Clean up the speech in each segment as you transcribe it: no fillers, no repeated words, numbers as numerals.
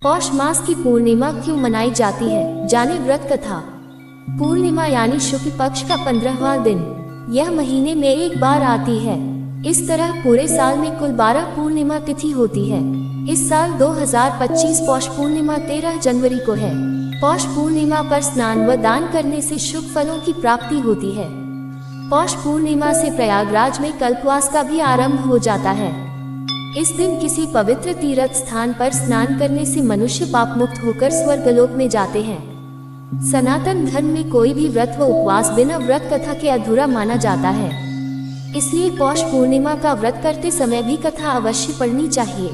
पौष मास की पूर्णिमा क्यों मनाई जाती है, जाने व्रत कथा। पूर्णिमा यानी शुक्ल पक्ष का 15वां दिन यह महीने में एक बार आती है। इस तरह पूरे साल में कुल 12 पूर्णिमा तिथि होती है। इस साल 2025 पौष पूर्णिमा 13 जनवरी को है। पौष पूर्णिमा पर स्नान व दान करने से शुभ फलों की प्राप्ति होती है। पौष पूर्णिमा से प्रयागराज में कल्पवास का भी आरंभ हो जाता है। इस दिन किसी पवित्र तीर्थ स्थान पर स्नान करने से मनुष्य पाप मुक्त होकर स्वर्गलोक में जाते हैं। सनातन धर्म में कोई भी व्रत व उपवास बिना व्रत कथा के अधूरा माना जाता है। इसलिए पौष पूर्णिमा का व्रत करते समय भी कथा अवश्य पढ़नी चाहिए।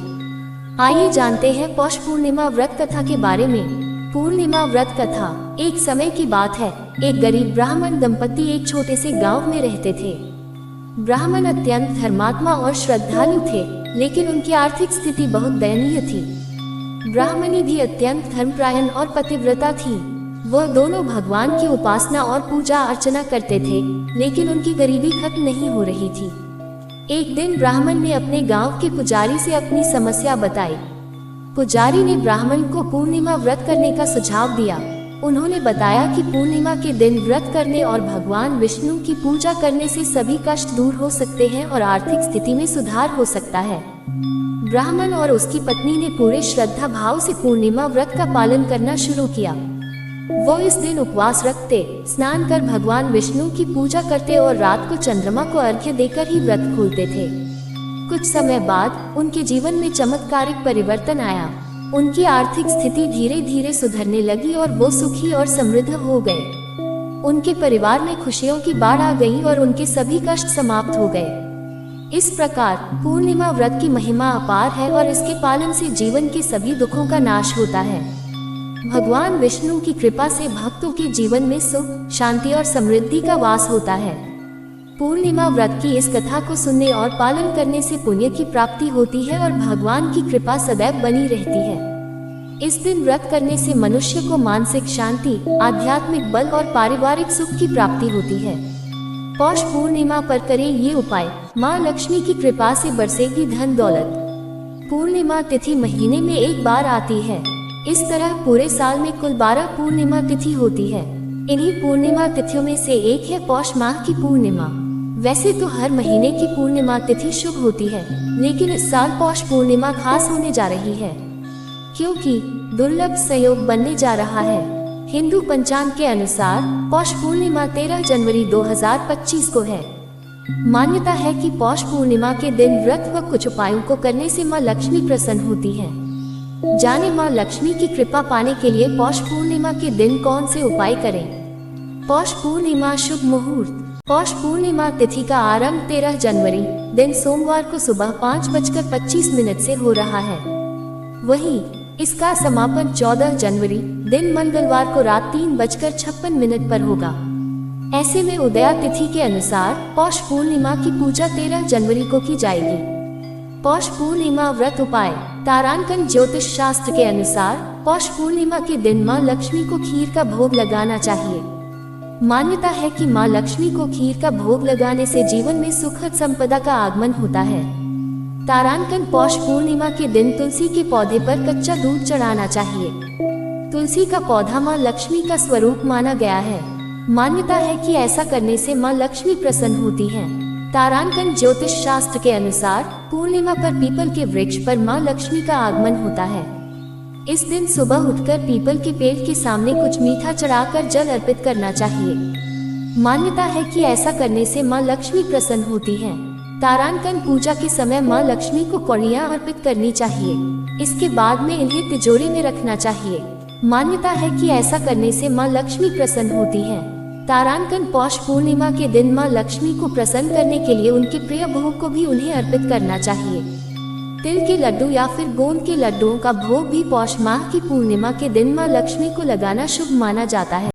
आइए जानते हैं पौष पूर्णिमा व्रत कथा के बारे में। पूर्णिमा व्रत कथा। एक समय की बात है, एक गरीब ब्राह्मण दंपति एक छोटे से गांव में रहते थे। ब्राह्मण अत्यंत धर्मात्मा और श्रद्धालु थे, लेकिन उनकी आर्थिक स्थिति बहुत दयनीय थी। ब्राह्मणी भी अत्यंत धर्मपरायण और पतिव्रता थी। वह दोनों भगवान की उपासना और पूजा अर्चना करते थे, लेकिन उनकी गरीबी खत्म नहीं हो रही थी। एक दिन ब्राह्मण ने अपने गांव के पुजारी से अपनी समस्या बताई। पुजारी ने ब्राह्मण को पूर्णिमा व्रत करने का सुझाव दिया। उन्होंने बताया कि पूर्णिमा के दिन व्रत करने और भगवान विष्णु की पूजा करने से सभी कष्ट दूर हो सकते हैं और आर्थिक स्थिति में सुधार हो सकता है। ब्राह्मण और उसकी पत्नी ने पूरे श्रद्धा भाव से पूर्णिमा व्रत का पालन करना शुरू किया। वो इस दिन उपवास रखते, स्नान कर भगवान विष्णु की पूजा करते और रात को चंद्रमा को अर्घ्य देकर ही व्रत खोलते थे। कुछ समय बाद उनके जीवन में चमत्कारिक परिवर्तन आया। उनकी आर्थिक स्थिति धीरे धीरे सुधरने लगी और वो सुखी और समृद्ध हो गए। उनके परिवार में खुशियों की बाढ़ आ गई और उनके सभी कष्ट समाप्त हो गए। इस प्रकार पूर्णिमा व्रत की महिमा अपार है और इसके पालन से जीवन के सभी दुखों का नाश होता है। भगवान विष्णु की कृपा से भक्तों के जीवन में सुख, शांति और समृद्धि का वास होता है। पूर्णिमा व्रत की इस कथा को सुनने और पालन करने से पुण्य की प्राप्ति होती है और भगवान की कृपा सदैव बनी रहती है। इस दिन व्रत करने से मनुष्य को मानसिक शांति, आध्यात्मिक बल और पारिवारिक सुख की प्राप्ति होती है। पौष पूर्णिमा पर करें ये उपाय, माँ लक्ष्मी की कृपा से बरसेगी धन दौलत। पूर्णिमा तिथि महीने में एक बार आती है। इस तरह पूरे साल में कुल 12 पूर्णिमा तिथि होती है। इन्हीं पूर्णिमा तिथियों में से एक है पौष माह की पूर्णिमा। वैसे तो हर महीने की पूर्णिमा तिथि शुभ होती है, लेकिन इस साल पौष पूर्णिमा खास होने जा रही है, क्योंकि दुर्लभ संयोग बनने जा रहा है। हिंदू पंचांग के अनुसार पौष पूर्णिमा 13 जनवरी 2025 को है। मान्यता है कि पौष पूर्णिमा के दिन व्रत व कुछ उपायों को करने से माँ लक्ष्मी प्रसन्न होती है। जाने माँ लक्ष्मी की कृपा पाने के लिए पौष पूर्णिमा के दिन कौन से उपाय करें। पौष पूर्णिमा शुभ मुहूर्त। पौष पूर्णिमा तिथि का आरंभ 13 जनवरी दिन सोमवार को सुबह 5:25 से हो रहा है। वहीं इसका समापन 14 जनवरी दिन मंगलवार को रात 3:56 पर होगा। ऐसे में उदया तिथि के अनुसार पौष पूर्णिमा की पूजा 13 जनवरी को की जाएगी। पौष पूर्णिमा व्रत उपाय। तारांकन ज्योतिष शास्त्र के अनुसार पौष पूर्णिमा के दिन माँ लक्ष्मी को खीर का भोग लगाना चाहिए। मान्यता है कि माँ लक्ष्मी को खीर का भोग लगाने से जीवन में सुखद संपदा का आगमन होता है। तारांकन पौष पूर्णिमा के दिन तुलसी के पौधे पर कच्चा दूध चढ़ाना चाहिए। तुलसी का पौधा माँ लक्ष्मी का स्वरूप माना गया है। मान्यता है कि ऐसा करने से माँ लक्ष्मी प्रसन्न होती है। तारांकन ज्योतिष शास्त्र के अनुसार पूर्णिमा पर पीपल के वृक्ष पर माँ लक्ष्मी का आगमन होता है। इस दिन सुबह उठकर पीपल के पेड़ के सामने कुछ मीठा चढ़ाकर जल अर्पित करना चाहिए। मान्यता है कि ऐसा करने से माँ लक्ष्मी प्रसन्न होती है। तारांकन पूजा के समय माँ लक्ष्मी को कौड़ियाँ अर्पित करनी चाहिए। इसके बाद में इन्हें तिजोरी में रखना चाहिए। मान्यता है कि ऐसा करने से माँ लक्ष्मी प्रसन्न होती है। तारांकन पौष पूर्णिमा के दिन माँ लक्ष्मी को प्रसन्न करने के लिए उनके प्रिय भोग को भी उन्हें अर्पित करना चाहिए। तिल के लड्डू या फिर गोंद के लड्डुओं का भोग भी पौष माह की पूर्णिमा के दिन माँ लक्ष्मी को लगाना शुभ माना जाता है।